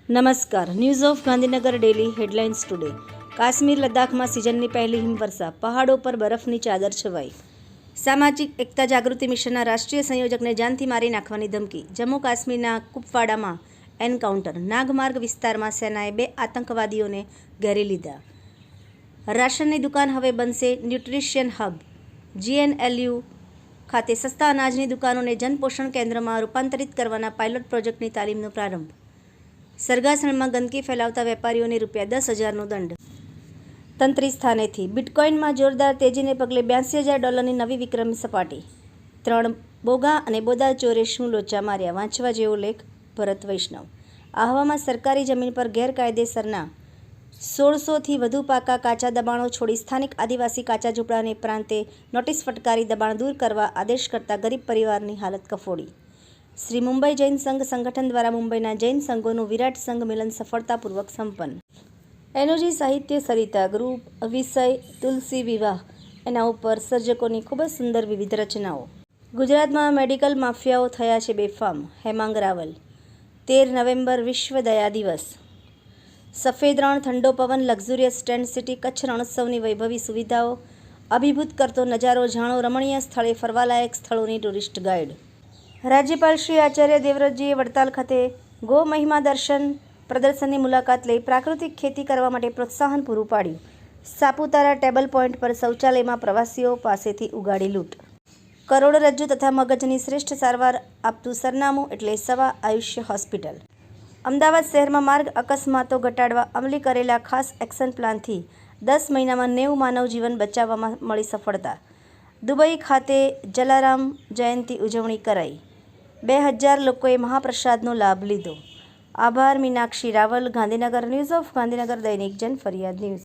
નમસ્કાર, news of Gandhinagar daily headlines today. Kashmir લદ્દાખમાં સિઝનની પહેલી હિમવર્ષા, પહાડો પર બરફની ચાદર છવાઈ. સામાજિક એકતા જાગૃતિ મિશનના રાષ્ટ્રીય સંયોજકને જાનથી મારી નાખવાની ધમકી. જમ્મુ કાશ્મીરના કુપવાડામાં એન્કાઉન્ટર. નાગમાર્ગ વિસ્તારમાં સેનાએ 2 આતંકવાદીઓને ઘેરી લીધા. રાશનની દુકાન હવે બનશે ન્યુટ્રિશિયન હબ. GNLU ખાતે સસ્તા અનાજની દુકાનોને જનપોષણ કેન્દ્રમાં રૂપાંતરિત કરવાના પાયલોટ પ્રોજેક્ટની તાલીમનો પ્રારંભ. સરગાસણમાં ગંદકી ફેલાવતા વેપારીઓને ₹10,000નો દંડ. તંત્રી સ્થાનેથી બિટકોઇનમાં જોરદાર તેજીને પગલે $82,000ની નવી વિક્રમી સપાટી. 3 બોગા અને બોદા ચોરે શું લોચા માર્યા? વાંચવા જેવો લેખ ભરત વૈષ્ણવ. આહવામાં સરકારી જમીન પર ગેરકાયદેસરના 1600થી વધુ પાકા કાચા દબાણો છોડી સ્થાનિક આદિવાસી કાચા ઝૂંપડાને પ્રાંતે નોટિસ ફટકારી દબાણ દૂર કરવા આદેશ કરતા ગરીબ પરિવારની હાલત કફોડી. શ્રી મુંબઈ જૈન સંઘ સંગઠન દ્વારા મુંબઈના જૈન સંઘોનું વિરાટ સંઘ મિલન સફળતાપૂર્વક સંપન્ન. એનોજી સાહિત્ય સરિતા ગ્રુપ વિષય તુલસી વિવાહ. એના ઉપર સર્જકોની ખૂબ જ સુંદર વિવિધ રચનાઓ. ગુજરાતમાં મેડિકલ માફિયાઓ થયા છે બેફામ. હેમાંગ રાવલ. 13 નવેમ્બર વિશ્વ દયા દિવસ. સફેદ રણ, ઠંડો પવન, લક્ઝુરિયસ ટેન્ટ સિટી, કચ્છ રણોત્સવની વૈભવી સુવિધાઓ, અભિભૂત કરતો નજારો જાણો. રમણીય સ્થળે ફરવાલાયક સ્થળોની ટુરિસ્ટ ગાઈડ. રાજ્યપાલ શ્રી આચાર્ય દેવવ્રતજીએ વડતાલ ખાતે ગો મહિમા દર્શન પ્રદર્શનની મુલાકાત લઈ પ્રાકૃતિક ખેતી કરવા માટે પ્રોત્સાહન પૂરું પાડ્યું. સાપુતારા ટેબલ પોઈન્ટ પર શૌચાલયમાં પ્રવાસીઓ પાસેથી ઉગાડી લૂંટ. કરોડરજ્જુ તથા મગજની શ્રેષ્ઠ સારવાર આપતું સરનામું એટલે સવા આયુષ્ય હોસ્પિટલ. અમદાવાદ શહેરમાં માર્ગ અકસ્માતો ઘટાડવા અમલી કરેલા ખાસ એક્શન પ્લાનથી 10 મહિનામાં 90 માનવ જીવન બચાવવામાં મળી સફળતા. દુબઈ ખાતે જલારામ જયંતી ઉજવણી કરાઈ. 2000 લોકોએ મહાપ્રસાદનો લાભ લીધો. આભાર. મીનાક્ષી રાવલ, ગાંધીનગર. ન્યૂઝ ઓફ ગાંધીનગર દૈનિક જન ફરિયાદ ન્યૂઝ.